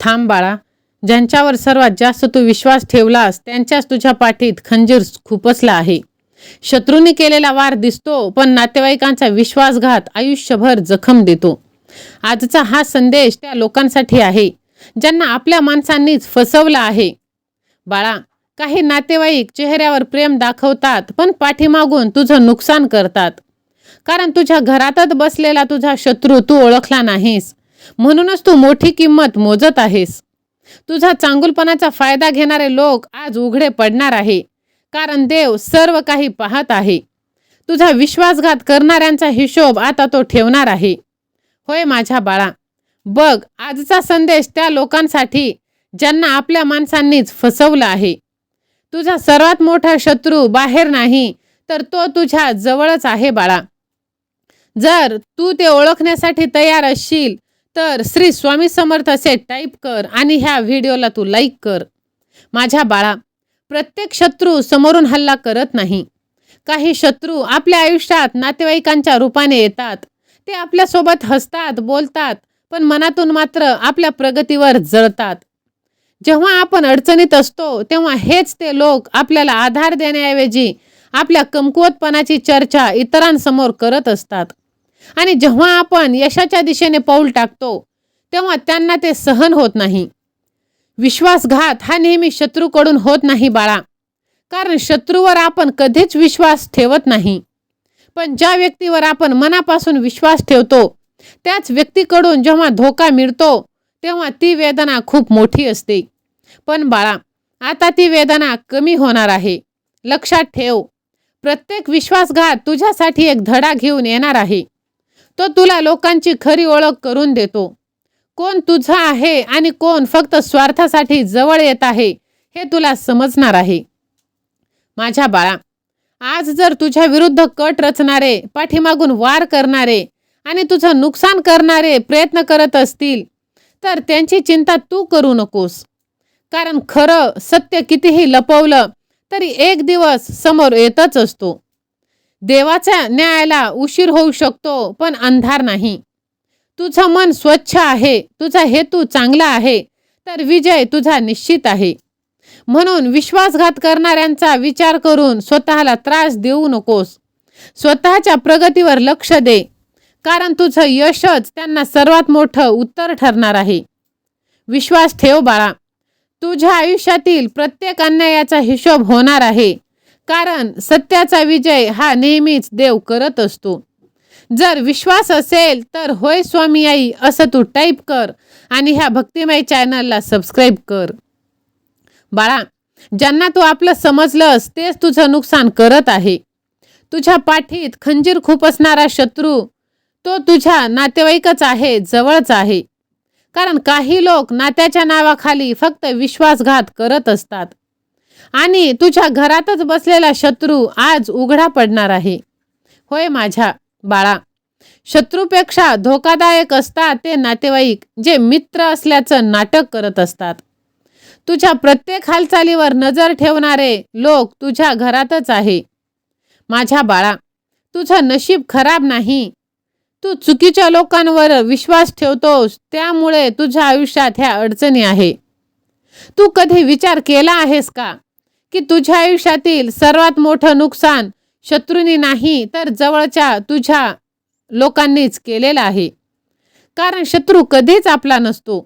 थांब बाळा, ज्यांच्यावर सर्वात जास्त तू विश्वास ठेवलास त्यांच्याच तुझ्या पाठीत खंजीर खुपसला आहे. शत्रूंनी केलेला वार दिसतो, पण नातेवाईकांचा विश्वासघात आयुष्यभर जखम देतो. आजचा हा संदेश त्या लोकांसाठी आहे ज्यांना आपल्या माणसांनीच फसवलं आहे. बाळा, काही नातेवाईक चेहऱ्यावर प्रेम दाखवतात, पण पाठीमागून तुझं नुकसान करतात. कारण तुझ्या घरातच बसलेला तुझा शत्रू तू ओळखला नाहीस, म्हणूनच तू मोठी किंमत मोजत आहेस. तुझा चांगुलपणाचा फायदा घेणारे लोक आज उघडे पडणार आहे, कारण देव सर्व काही पाहत आहे. तुझा विश्वासघात करणाऱ्यांचा हिशोब आता तो ठेवणार आहे. होय माझ्या बाळा, बघ, आजचा संदेश त्या लोकांसाठी ज्यांना आपल्या माणसांनीच फसवलं आहे. तुझा सर्वात मोठा शत्रू बाहेर नाही, तर तो तुझ्या जवळच आहे बाळा. जर तू ते ओळखण्यासाठी तयार असशील तर श्री स्वामी समर्थ असे टाईप कर आणि ह्या व्हिडिओला तू लाईक कर. माझ्या बाळा, प्रत्येक शत्रू समोरून हल्ला करत नाही. काही शत्रू आपल्या आयुष्यात नातेवाईकांच्या रूपाने येतात. ते आपल्यासोबत हसतात, बोलतात, पण मनातून मात्र आपल्या प्रगतीवर जळतात. जेव्हा आपण अडचणीत असतो तेव्हा हेच ते लोक आपल्याला आधार देण्याऐवजी आपल्या कमकुवतपणाची चर्चा इतरांसमोर करत असतात. आणि जेव्हा आपण यशाच्या दिशेने पाऊल टाकतो तेव्हा त्यांना ते सहन होत नाही. विश्वासघात हा नेहमी शत्रूकडून होत नाही बाळा, कारण शत्रूवर आपण कधीच विश्वास ठेवत नाही. पण ज्या व्यक्तीवर आपण मनापासून विश्वास ठेवतो त्याच व्यक्तीकडून जेव्हा धोका मिळतो तेव्हा ती वेदना खूप मोठी असते. पण बाळा, आता ती वेदना कमी होणार आहे. लक्षात ठेव, प्रत्येक विश्वासघात तुझ्यासाठी एक धडा घेऊन येणार आहे. तो तुला लोकांची खरी ओळख करून देतो. कोण तुझा आहे आणि कोण फक्त स्वार्थासाठी जवळ येत आहे हे तुला समजणार आहे. माझ्या बाळा, आज जर तुझ्या विरुद्ध कट रचणारे, पाठीमागून वार करणारे आणि तुझं नुकसान करणारे प्रयत्न करत असतील तर त्यांची चिंता तू करू नकोस. कारण खरं सत्य कितीही लपवलं तरी एक दिवस समोर येतच असतो. देवाच्या न्यायाला उशीर होऊ शकतो, पण अंधार नाही. तुझं मन स्वच्छ आहे, तुझा हेतू चांगला आहे, तर विजय तुझा निश्चित आहे. म्हणून विश्वासघात करणाऱ्यांचा विचार करून स्वतःला त्रास देऊ नकोस. स्वतःच्या प्रगतीवर लक्ष दे, कारण तुझं यशच त्यांना सर्वात मोठं उत्तर ठरणार आहे. विश्वास ठेव बाळा, तुझ्या आयुष्यातील प्रत्येक अन्यायाचा हिशोब होणार आहे, कारण सत्याचा विजय हा नेहमीच देव करत असतो. जर विश्वास असेल तर होय स्वामी आई असं तू टाईप कर आणि ह्या भक्तिमय चॅनलला सबस्क्राईब कर. बाळा, ज्यांना तू आपलं समजलंस तेच तुझं नुकसान करत आहे. तुझ्या पाठीत खंजीर खुपसणारा शत्रू तो तुझ्या नातेवाईकच आहे, जवळच आहे. कारण काही लोक नात्याच्या नावाखाली फक्त विश्वासघात करत असतात. आणि तुझ्या घरातच बसलेला शत्रू आज उघडा पडणार आहे. होय माझ्या बाळा, शत्रूपेक्षा धोकादायक असतात ते नातेवाईक जे मित्र असल्याचं नाटक करत असतात. तुझ्या प्रत्येक हालचालीवर नजर ठेवणारे लोक तुझ्या घरातच आहे. माझ्या बाळा, तुझं नशीब खराब नाही. तू चुकीच्या लोकांवर विश्वास ठेवतोस, त्यामुळे तुझ्या आयुष्यात ह्या अडचणी आहे. तू कधी विचार केला आहेस का की तुझ्या आयुष्यातील सर्वात मोठं नुकसान शत्रूंनी नाही तर जवळच्या तुझ्या लोकांनीच केलेलं आहे. कारण शत्रू कधीच आपला नसतो,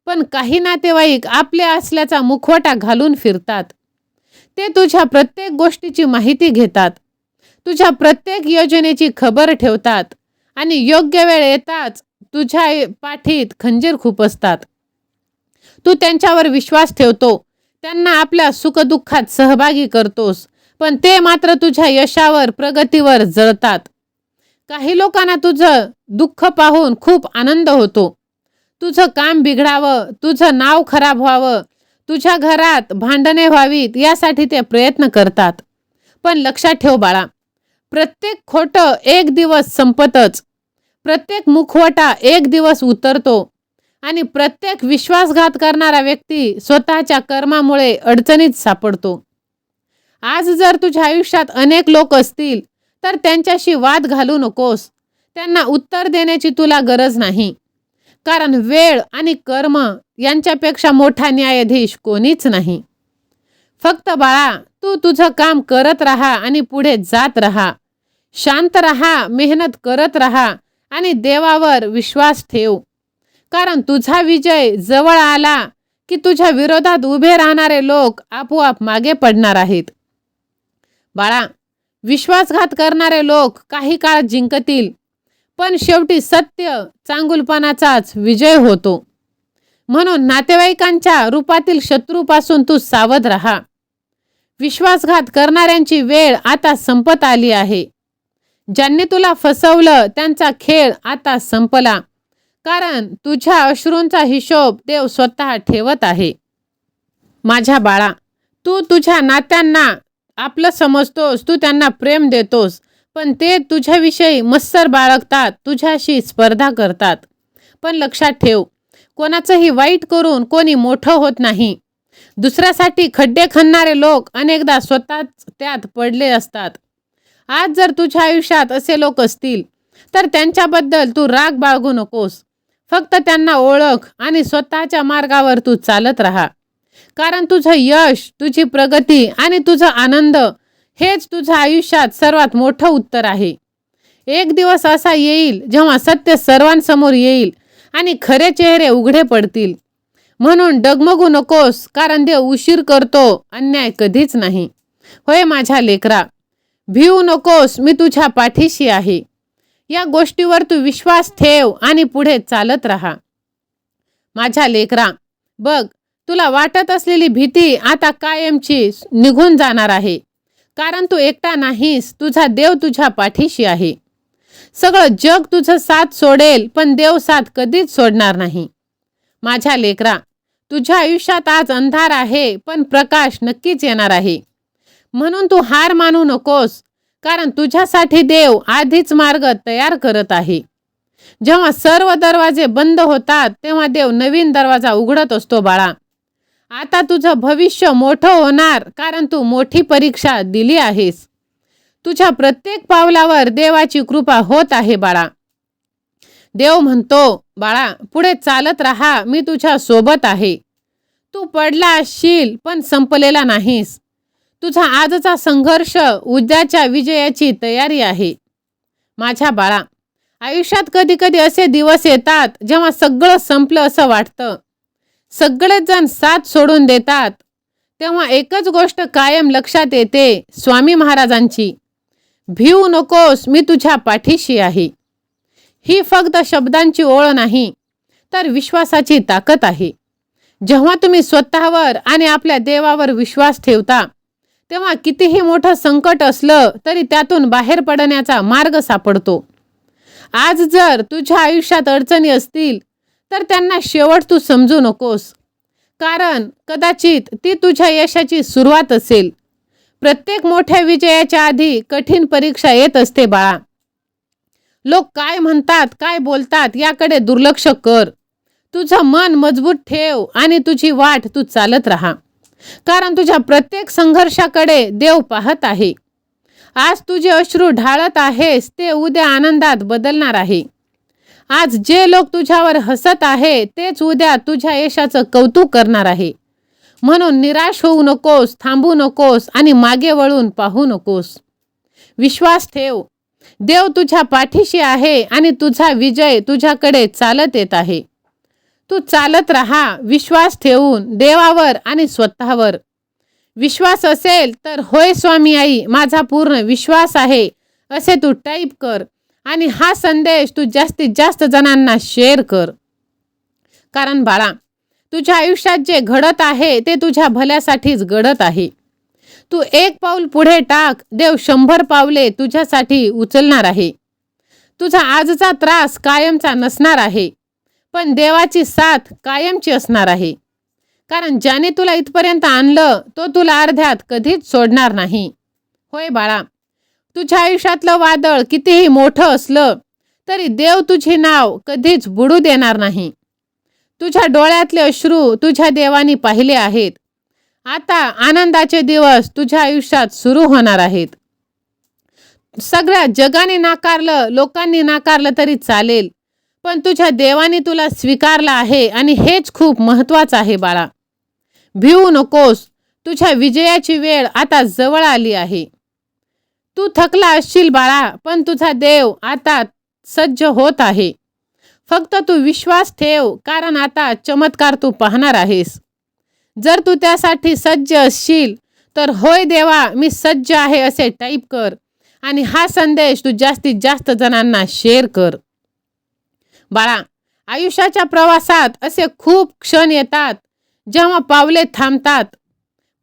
पण काही नातेवाईक आपले असल्याचा मुखवटा घालून फिरतात. ते तुझ्या प्रत्येक गोष्टीची माहिती घेतात, तुझ्या प्रत्येक योजनेची खबर ठेवतात आणि योग्य वेळ येताच तुझ्या पाठीत खंजीर खुपसतात. तू त्यांच्यावर विश्वास ठेवतो, त्यांना आपल्या सुखदुःखात सहभागी करतोस, पण ते मात्र तुझ्या यशावर, प्रगतीवर जळतात. काही लोकांना तुझं दुःख पाहून खूप आनंद होतो. तुझं काम बिघडावं, तुझं नाव खराब व्हावं, तुझ्या घरात भांडणे व्हावीत यासाठी ते प्रयत्न करतात. पण लक्षात ठेव बाळा, प्रत्येक खोटं एक दिवस संपतच. प्रत्येक मुखवटा एक दिवस उतरतो आणि प्रत्येक विश्वासघात करणारा व्यक्ती स्वतःच्या कर्मामुळे अडचणीत सापडतो. आज जर तुझ्या आयुष्यात अनेक लोक असतील तर त्यांच्याशी वाद घालू नकोस. त्यांना उत्तर देण्याची तुला गरज नाही, कारण वेळ आणि कर्म यांच्यापेक्षा मोठा न्यायाधीश कोणीच नाही. फक्त बाळा, तू तुझं काम करत राहा आणि पुढे जात राहा. शांत राहा, मेहनत करत राहा आणि देवावर विश्वास ठेव. कारण तुझा विजय जवळ आला की तुझ्या विरोधात उभे राहणारे लोक आपोआप मागे पडणार आहेत. बाळा, विश्वासघात करणारे लोक काही काळ जिंकतील, पण शेवटी सत्य चांगुलपणाचाच विजय होतो. म्हणून नातेवाईकांच्या रूपातील शत्रूपासून तू सावध राहा. विश्वासघात करणाऱ्यांची वेळ आता संपत आली आहे. ज्यांनी तुला फसवलं त्यांचा खेळ आता संपला. कारण तुझ्या अश्रूंचा हिशोब देव स्वतः ठेवत आहे. माझ्या बाळा, तू तुझ्या नात्यांना आपलं समजतोस, तू त्यांना प्रेम देतोस, पण ते तुझ्याविषयी मत्सर बाळगतात, तुझ्याशी स्पर्धा करतात. पण लक्षात ठेव, कोणाचंही वाईट करून कोणी मोठं होत नाही. दुसऱ्यासाठी खड्डे खणणारे लोक अनेकदा स्वतःच त्यात पडले असतात. आज जर तुझ्या आयुष्यात असे लोक असतील तर त्यांच्याबद्दल तू राग बाळगू नकोस. फक्त त्यांना ओळख आणि स्वतःच्या मार्गावर तू चालत राहा. कारण तुझं यश, तुझी प्रगती आणि तुझा आनंद हेच तुझ्या आयुष्यात सर्वात मोठं उत्तर आहे. एक दिवस असा येईल जेव्हा सत्य सर्वांसमोर येईल आणि खरे चेहरे उघडे पडतील. म्हणून डगमगू नकोस, कारण देव उशीर करतो, अन्याय कधीच नाही. होय माझ्या लेकरा, भिवू नकोस, मी तुझ्या पाठीशी आहे. या गोष्टीवर तू विश्वास ठेव आणि पुढे चालत राहा. माझ्या लेकरा, बघ, तुला वाटत असलेली भीती आता कायमची निघून जाणार आहे. कारण तू एकटा नाहीस, तुझा देव तुझ्या पाठीशी आहे. सगळं जग तुझं साथ सोडेल, पण देव साथ कधीच सोडणार नाही. माझ्या लेकरा, तुझ्या आयुष्यात आज अंधार आहे, पण प्रकाश नक्कीच येणार आहे. म्हणून तू हार मानू नकोस, कारण तुझ्यासाठी देव आधीच मार्ग तयार करत आहे. जेव्हा सर्व दरवाजे बंद होतात तेव्हा देव नवीन दरवाजा उघडत असतो. बाळा, आता तुझं भविष्य मोठं होणार, कारण तू मोठी परीक्षा दिली आहेस. तुझ्या प्रत्येक पावलावर देवाची कृपा होत आहे. बाळा, देव म्हणतो, बाळा, पुढे चालत राहा, मी तुझ्या सोबत आहे. तू पडला असशील पण संपलेला नाहीस. तुझा आजचा संघर्ष उद्याच्या विजयाची तयारी आहे. माझ्या बाळा, आयुष्यात कधी कधी असे दिवस येतात जेव्हा सगळं संपलं असं वाटतं. सगळेच जण साथ सोडून देतात. तेव्हा एकच गोष्ट कायम लक्षात येते, स्वामी महाराजांची, भिवू नकोस, मी तुझ्या पाठीशी आहे. ही फक्त शब्दांची ओळ नाही, तर विश्वासाची ताकद आहे. जेव्हा तुम्ही स्वतःवर आणि आपल्या देवावर विश्वास ठेवता तेव्हा कितीही मोठं संकट असलं तरी त्यातून बाहेर पडण्याचा मार्ग सापडतो. आज जर तुझ्या आयुष्यात अडचणी असतील तर त्यांना शेवट तू समजू नकोस, कारण कदाचित ती तुझ्या यशाची सुरुवात असेल. प्रत्येक मोठ्या विजयाच्या आधी कठीण परीक्षा येत असते. बाळा, लोक काय म्हणतात, काय बोलतात याकडे दुर्लक्ष कर. तुझं मन मजबूत ठेव आणि तुझी वाट तू चालत राहा. कारण तुझ्या प्रत्येक संघर्षाकडे देव पाहत आहे. आज तुझे अश्रू ढाळत आहेस ते उद्या आनंदात बदलणार आहे. आज जे लोक तुझ्यावर हसत आहे तेच उद्या तुझ्या यशाचं कौतुक करणार आहे. म्हणून निराश होऊ नकोस, थांबू नकोस आणि मागे वळून पाहू नकोस. विश्वास ठेव, देव तुझ्या पाठीशी आहे आणि तुझा विजय तुझ्याकडे चालत येत आहे. तू चालत राहा, विश्वास ठेवून देवावर आणि स्वतःवर. विश्वास असेल तर होय स्वामी आई, माझा पूर्ण विश्वास आहे असे तू टाईप कर आणि हा संदेश तू जास्तीत जास्त जणांना शेअर कर. कारण बाळा, तुझ्या आयुष्यात जे घडत आहे ते तुझ्या भल्यासाठीच घडत आहे. तू एक पाऊल पुढे टाक, देव 100 पावले तुझ्यासाठी उचलणार आहे. तुझा आजचा त्रास कायमचा नसणार आहे, पण देवाची साथ कायमची असणार आहे. कारण ज्याने तुला इथपर्यंत आणलं तो तुला अर्ध्यात कधीच सोडणार नाही. होय बाळा, तुझ्या आयुष्यातलं वादळ कितीही मोठं असलं तरी देव तुझे नाव कधीच बुडू देणार नाही. तुझ्या डोळ्यातले अश्रू तुझ्या देवानी पाहिले आहेत. आता आनंदाचे दिवस तुझ्या आयुष्यात सुरू होणार आहेत. सगळ्या जगाने नाकारलं, लोकांनी नाकारलं तरी चालेल, पण तुझ्या देवाने तुला स्वीकारला आहे आणि हेच खूप महत्त्वाचं आहे बाळा. भिवू नकोस, तुझ्या विजयाची वेळ आता जवळ आली आहे. तू थकला असशील बाळा, पण तुझा देव आता सज्ज होत आहे. फक्त तू विश्वास ठेव, कारण आता चमत्कार तू पाहणार आहेस. जर तू त्यासाठी सज्ज असशील तर होय देवा मी सज्ज आहे असे टाईप कर आणि हा संदेश तू जास्तीत जास्त जणांना शेअर कर. बाळा, आयुष्याच्या प्रवासात असे खूप क्षण येतात जेव्हा पावले थांबतात,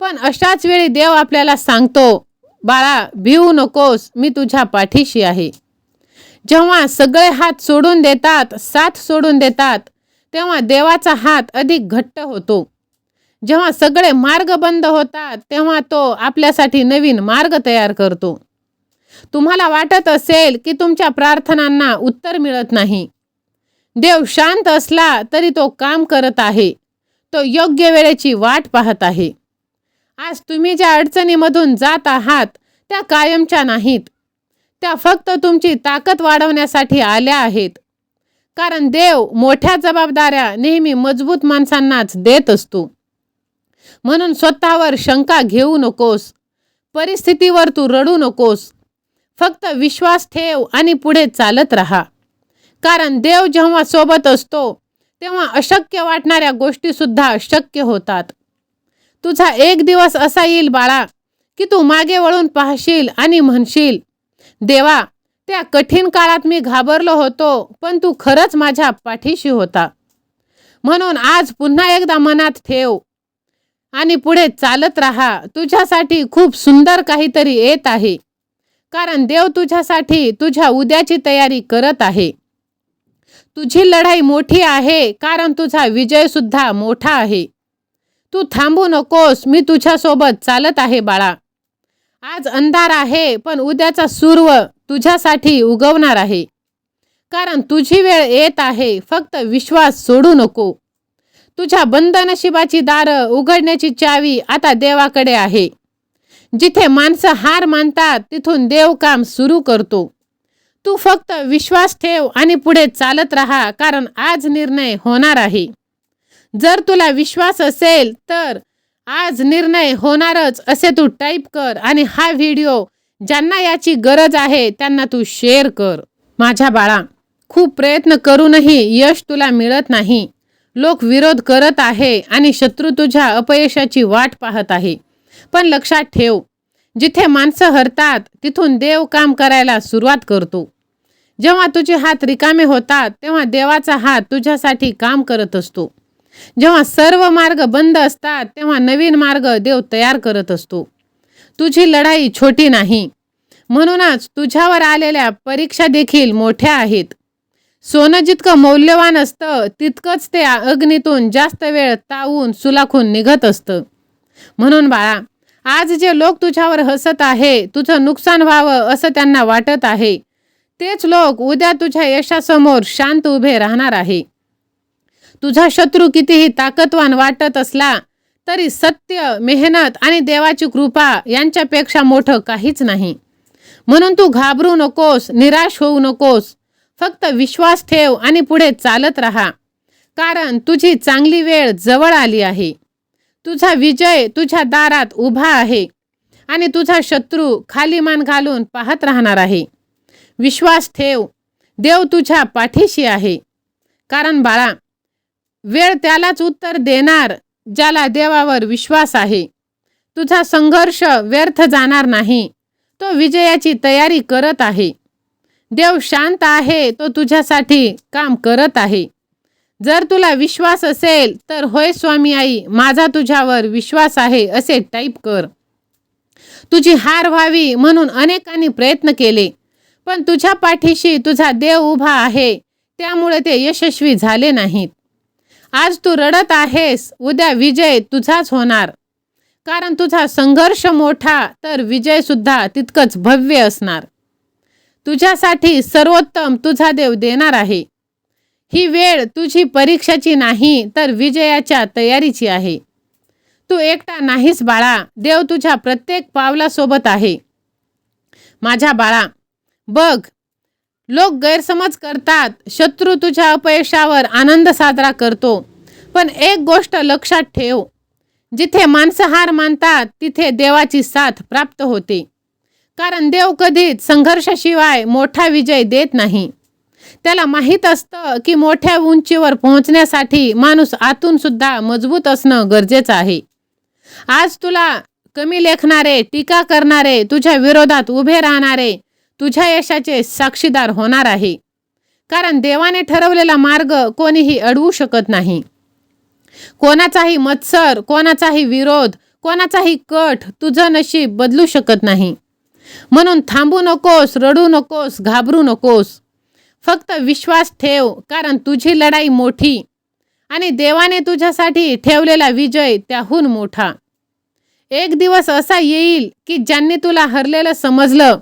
पण अशाच वेळी देव आपल्याला सांगतो, बाळा भिवू नकोस, मी तुझ्या पाठीशी आहे. जेव्हा सगळे हात सोडून देतात, साथ सोडून देतात, तेव्हा देवाचा हात अधिक घट्ट होतो. जेव्हा सगळे मार्ग बंद होतात, तेव्हा तो आपल्यासाठी नवीन मार्ग तयार करतो. तुम्हाला वाटत असेल की तुमच्या प्रार्थनांना उत्तर मिळत नाही. देव शांत असला तरी तो काम करत आहे. तो योग्य वेळेची वाट पाहत आहे. आज तुम्ही ज्या अडचणीमधून जात आहात त्या कायमच्या नाहीत. त्या फक्त तुमची ताकद वाढवण्यासाठी आल्या आहेत. कारण देव मोठ्या जबाबदाऱ्या नेहमी मजबूत माणसांनाच देत असतो. म्हणून स्वतःवर शंका घेऊ नकोस. परिस्थितीवर तू रडू नकोस. फक्त विश्वास ठेव आणि पुढे चालत राहा. कारण देव जेव्हा सोबत असतो तेव्हा अशक्य वाटणाऱ्या गोष्टी सुद्धा शक्य होतात. तुझा एक दिवस असा येईल बाळा की तू मागे वळून पाहशील आणि म्हणशील, देवा त्या कठीण काळात मी घाबरलो होतो, पण तू खरंच माझ्या पाठीशी होता. म्हणून आज पुन्हा एकदा मनात ठेव आणि पुढे चालत राहा. तुझ्यासाठी खूप सुंदर काहीतरी येत आहे. कारण देव तुझ्यासाठी तुझ्या उद्याची तयारी करत आहे. तुझी लढाई मोठी आहे, कारण तुझा विजय सुद्धा मोठा आहे. तू थांबू नकोस, मी तुझ्यासोबत चालत आहे बाळा. आज अंधार आहे, पण उद्याचा सूर्य तुझ्यासाठी उगवणार आहे. कारण तुझी वेळ येत आहे. फक्त विश्वास सोडू नको. तुझ्या बंद नशिबाची दारं उघडण्याची चावी आता देवाकडे आहे. जिथे माणसं हार मानतात तिथून देव काम सुरू करतो. तू फक्त विश्वास ठेव आणि पुढे चालत राहा, कारण आज निर्णय होणार आहे. जर तुला विश्वास असेल तर आज निर्णय होणारच असे तू टाईप कर आणि हा व्हिडिओ ज्यांना याची गरज आहे त्यांना तू शेअर कर. माझ्या बाळा, खूप प्रयत्न करूनही यश तुला मिळत नाही. लोक विरोध करत आहे आणि शत्रू तुझ्या अपयशाची वाट पाहत आहे. पण लक्षात ठेव, जिथे माणसं हरतात तिथून देव काम करायला सुरुवात करतो. जेव्हा तुझे हात रिकामे होतात तेव्हा देवाचा हात तुझ्यासाठी काम करत असतो. जेव्हा सर्व मार्ग बंद असतात तेव्हा नवीन मार्ग देव तयार करत असतो. तुझी लढाई छोटी नाही. म्हणूनच तुझ्यावर आलेल्या परीक्षा देखील मोठ्या आहेत. सोनं जितकं मौल्यवान असतं तितकंच ते अग्नीतून जास्त वेळ तावून सुलाखून निघत असतं. म्हणून बाळा, आज जे लोक तुझ्यावर हसत आहे, तुझं नुकसान व्हावं असं त्यांना वाटत आहे, तेच लोक उद्या तुझ्या यशासमोर शांत उभे राहणार आहे. तुझा शत्रू कितीही ताकदवान वाटत असला तरी सत्य, मेहनत आणि देवाची कृपा यांच्यापेक्षा मोठं काहीच नाही. म्हणून तू घाबरू नकोस, निराश होऊ नकोस. फक्त विश्वास ठेव आणि पुढे चालत राहा. कारण तुझी चांगली वेळ जवळ आली आहे. तुझा विजय तुझ्या दारात उभा आहे आणि तुझा शत्रू खाली मान घालून पाहत राहणार आहे. विश्वास ठेव, देव तुझ्या पाठीशी आहे. कारण बाळा, वेळ त्यालाच उत्तर देणार ज्याला देवावर विश्वास आहे. तुझा संघर्ष व्यर्थ जाणार नाही. तो विजयाची तयारी करत आहे. देव शांत आहे, तो तुझ्यासाठी काम करत आहे. जर तुला विश्वास असेल तर होय स्वामी आई, माझा तुझ्यावर विश्वास आहे असे टाईप कर. तुझी हार व्हावी म्हणून अनेकांनी प्रयत्न केले, पण तुझ्या पाठीशी तुझा देव उभा आहे, त्यामुळे ते यशस्वी झाले नाहीत. आज तू रडत आहेस, उद्या विजय तुझाच होणार. कारण तुझा संघर्ष मोठा तर विजय सुद्धा तितकंच भव्य असणार. तुझ्यासाठी सर्वोत्तम तुझा देव देणार आहे. ही वेळ तुझी परीक्षाची नाही तर विजयाच्या तयारीची आहे. तू एकटा नाहीस बाळा, देव तुझ्या प्रत्येक पावलासोबत आहे. माझ्या बाळा, बघ लोक गैरसमज करतात, शत्रू तुझ्या अपयशावर आनंद साजरा करतो. पण एक गोष्ट लक्षात ठेव, जिथे माणसं हार मानतात तिथे देवाची साथ प्राप्त होते. कारण देव कधीच संघर्षाशिवाय मोठा विजय देत नाही. त्याला माहीत असतं की मोठ्या उंचीवर पोहोचण्यासाठी माणूस आतून सुद्धा मजबूत असणं गरजेचं आहे. आज तुला कमी लेखणारे, टीका करणारे, तुझ्या विरोधात उभे राहणारे तुझ्या यशाचे साक्षीदार होणार आहे. कारण देवाने ठरवलेला मार्ग कोणीही अडवू शकत नाही. कोणाचाही मत्सर, कोणाचाही विरोध, कोणाचाही कट तुझं नशीब बदलू शकत नाही. म्हणून थांबू नकोस, रडू नकोस, घाबरू नकोस. फक्त विश्वास ठेव, कारण तुझी लढाई मोठी आणि देवाने तुझ्यासाठी ठेवलेला विजय त्याहून मोठा. एक दिवस असा येईल की ज्यांनी तुला हरलेलं समजलं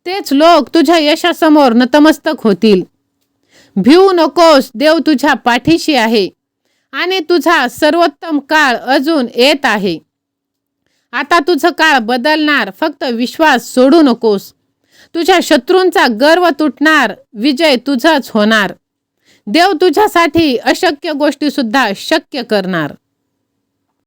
तेच लोक तुझ्या यशासमोर नतमस्तक होतील. भिवू नकोस, देव तुझ्या पाठीशी आहे आणि तुझा सर्वोत्तम काळ अजून येत आहे. आता तुझं काळ बदलणार, फक्त विश्वास सोडू नकोस. तुझ्या शत्रूंचा गर्व तुटणार, विजय तुझाच होणार. देव तुझ्यासाठी अशक्य गोष्टी सुद्धा शक्य करणार.